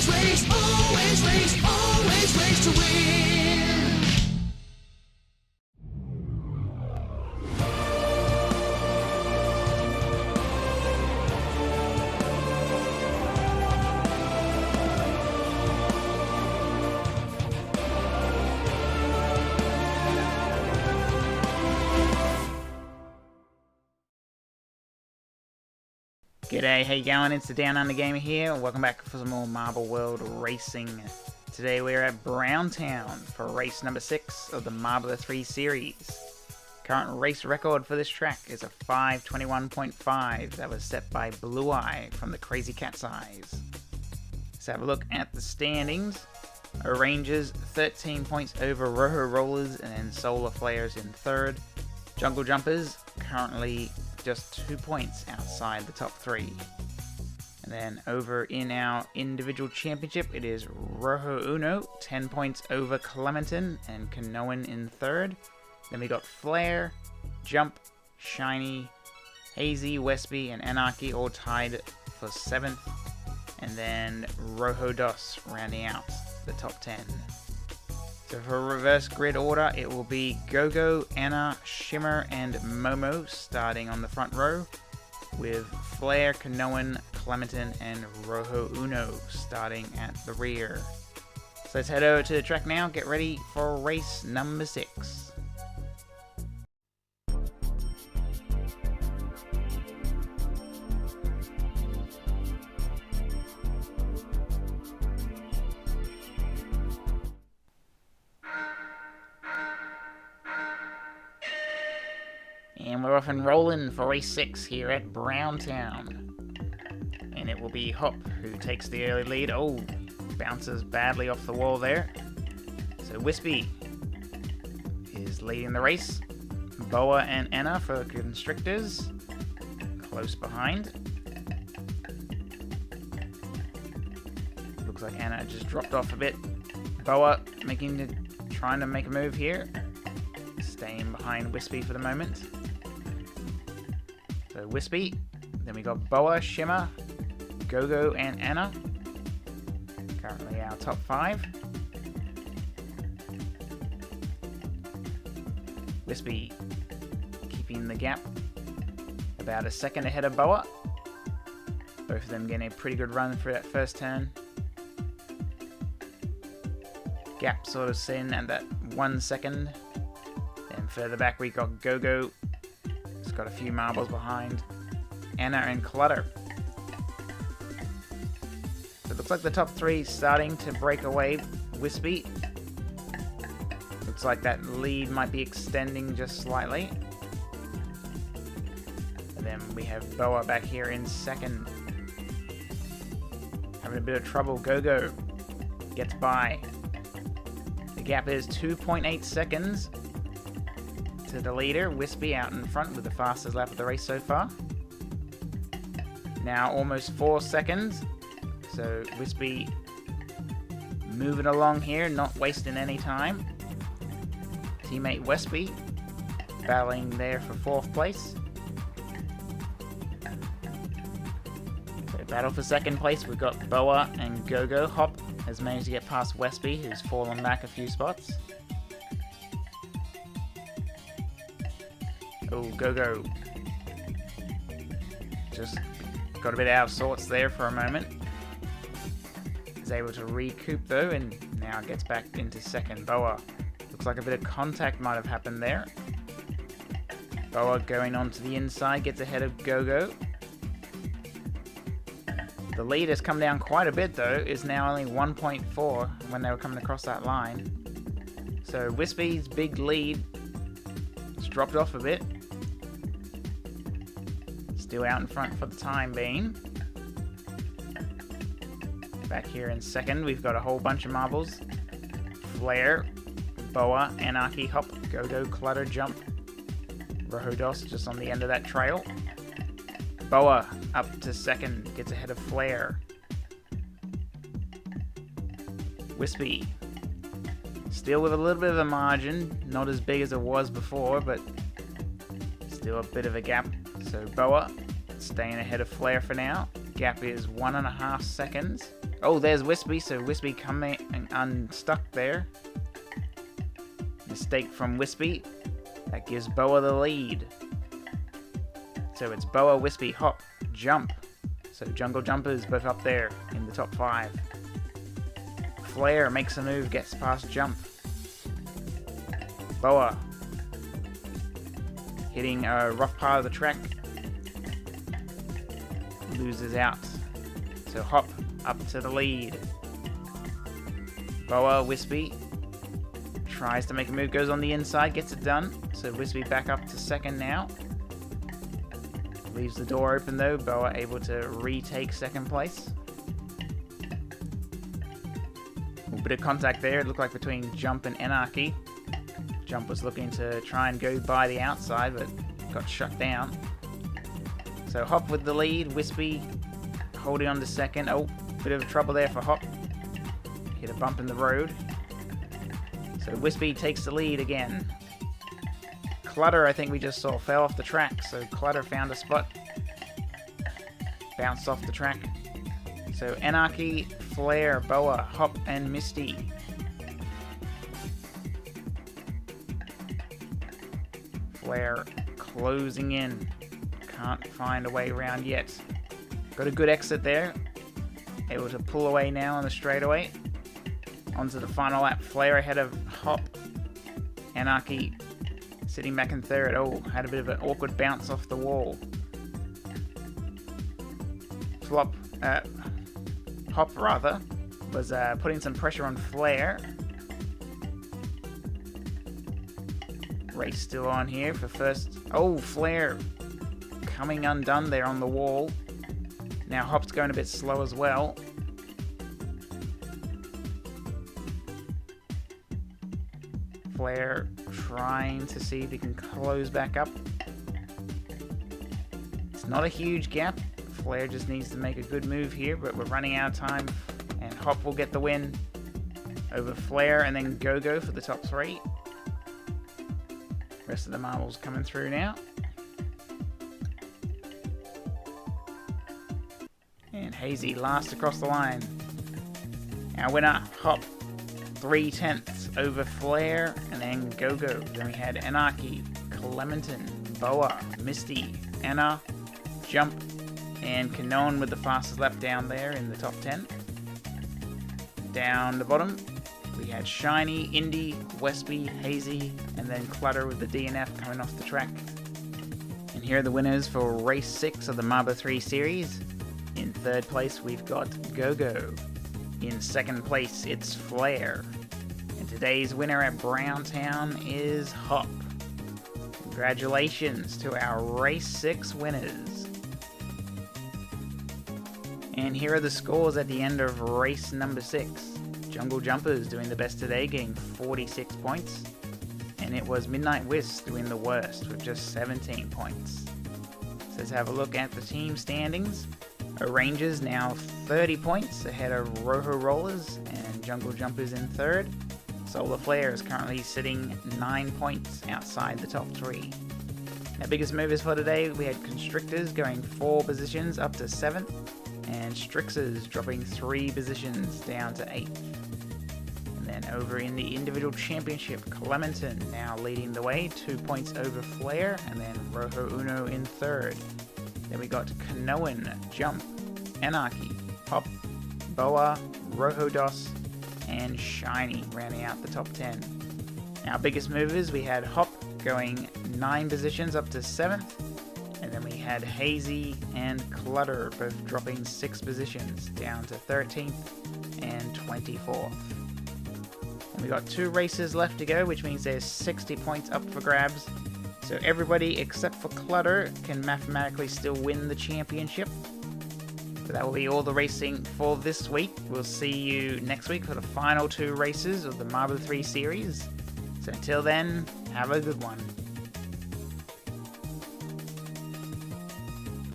always race to win. G'day, how you going? It's the Downunder Gamer here. Welcome back for some more Marble World Racing. Today we're at Browntown for race number 6 of the Marbula 3 series. Current race record for this track is a 5:21.5 that was set by Blue Eye from the Crazy Cat's Eyes. Let's have a look at the standings. Rangers 13 points over Rojo Rollers and then Solar Flares in 3rd. Jungle Jumpers currently just 2 points outside the top 3. And then over in our individual championship, it is Rojo Uno, 10 points over Clementon and Kanoan in 3rd. Then we got Flare, Jump, Shiny, Hazy, Westby, and Anarchy all tied for 7th. And then Rojo Dos rounding out the top 10. So for reverse grid order, it will be Gogo, Anna, Shimmer, and Momo starting on the front row, with Flare, Kanoan, Clementon, and Rojo Uno starting at the rear. So let's head over to the track now, get ready for race number 6. And we're off and rolling for race 6 here at Browntown. And it will be Hop who takes the early lead. Oh, bounces badly off the wall there. So Wispy is leading the race. Boa and Anna for Constrictors, close behind. Looks like Anna just dropped off a bit. Boa trying to make a move here. Staying behind Wispy for the moment. So Wispy, then we got Boa, Shimmer, Gogo, and Anna. Currently our top 5. Wispy keeping the gap about a second ahead of Boa. Both of them getting a pretty good run through that first turn. Gap sort of sitting at that 1 second. Then further back we got Gogo. It's got a few marbles behind Anna and Clutter. So it looks like the top 3 starting to break away. Wispy. Looks like that lead might be extending just slightly. And then we have Boa back here in 2nd. Having a bit of trouble. Gogo gets by. The gap is 2.8 seconds. To the leader, Wispy out in front with the fastest lap of the race so far. Now almost 4 seconds. So Wispy moving along here, not wasting any time. Teammate Wispy battling there for 4th place. So battle for 2nd place, we've got Boa and Gogo. Hop has managed to get past Wispy, who's fallen back a few spots. Oh, Gogo. Just got a bit out of sorts there for a moment. Is able to recoup though, and now gets back into 2nd. Boa. Looks like a bit of contact might have happened there. Boa going onto the inside, gets ahead of Gogo. The lead has come down quite a bit though, is now only 1.4 when they were coming across that line. So Wispy's big lead has dropped off a bit. Still out in front for the time being. Back here in 2nd, we've got a whole bunch of marbles. Flare, Boa, Anarchy, Hop, Gogo, Clutter, Jump. Rojodos just on the end of that trail. Boa up to 2nd, gets ahead of Flare. Wispy, still with a little bit of a margin, not as big as it was before, but still a bit of a gap. So Boa staying ahead of Flare for now. Gap is 1.5 seconds. Oh, there's Wispy, so Wispy coming unstuck there. Mistake from Wispy. That gives Boa the lead. So it's Boa, Wispy, Hop, Jump. So Jungle Jumpers both up there in the top 5. Flare makes a move, gets past Jump. Boa hitting a rough part of the track. Loses out. So Hop up to the lead. Boa, Wispy tries to make a move, goes on the inside, gets it done. So Wispy back up to second now. Leaves the door open though. Boa able to retake second place. A bit of contact there, it looked like between Jump and Anarchy. Jump was looking to try and go by the outside, but got shut down. So Hop with the lead, Wispy holding on to second. Oh, bit of trouble there for Hop. Hit a bump in the road. So Wispy takes the lead again. Clutter, I think we just saw, fell off the track, so Clutter found a spot. Bounced off the track. So Anarchy, Flare, Boa, Hop, and Misty. Flare closing in. Can't find a way around yet. Got a good exit there. Able to pull away now on the straightaway. Onto the final lap. Flare ahead of Hop. Anarchy sitting back in third. Oh, had a bit of an awkward bounce off the wall. Hop rather, was putting some pressure on Flare. Race still on here for first. Oh, Flare coming undone there on the wall. Now Hop's going a bit slow as well. Flare trying to see if he can close back up. It's not a huge gap. Flare just needs to make a good move here, but we're running out of time. And Hop will get the win over Flare, and then Go-Go for the top 3. Rest of the marbles coming through now. And Hazy last across the line. Our winner, Hop, 3/10 over Flare, and then Go-Go. Then we had Anarchy, Clementon, Boa, Misty, Anna, Jump, and Canon with the fastest lap down there in the top 10. Down the bottom, we had Shiny, Indy, Wespy, Hazy, and then Clutter with the DNF coming off the track. And here are the winners for race 6 of the Marbula 3 series. In third place, we've got Go-Go. In second place, it's Flare. And today's winner at Browntown is Hop. Congratulations to our race 6 winners. And here are the scores at the end of race number 6. Jungle Jumpers doing the best today, getting 46 points. And it was Midnight Wisp doing the worst with just 17 points. So let's have a look at the team standings. Rangers now 30 points ahead of Rojo Rollers and Jungle Jumpers in third. Solar Flare is currently sitting 9 points outside the top 3. Our biggest movers for today, we had Constrictors going 4 positions up to 7th, and Strixers dropping 3 positions down to 8th. And then over in the individual championship, Clementon now leading the way, 2 points over Flare, and then Rojo Uno in third. Then we got Kanoan, Jump, Anarchy, Hop, Boa, Rojo Dos, and Shiny rounding out the top 10. Our biggest movers, we had Hop going 9 positions up to 7th, and then we had Hazy and Clutter both dropping 6 positions down to 13th and 24th. And we got 2 races left to go, which means there's 60 points up for grabs. So everybody except for Clutter can mathematically still win the championship. So that will be all the racing for this week. We'll see you next week for the final 2 races of the Marbula 3 series. So until then, have a good one.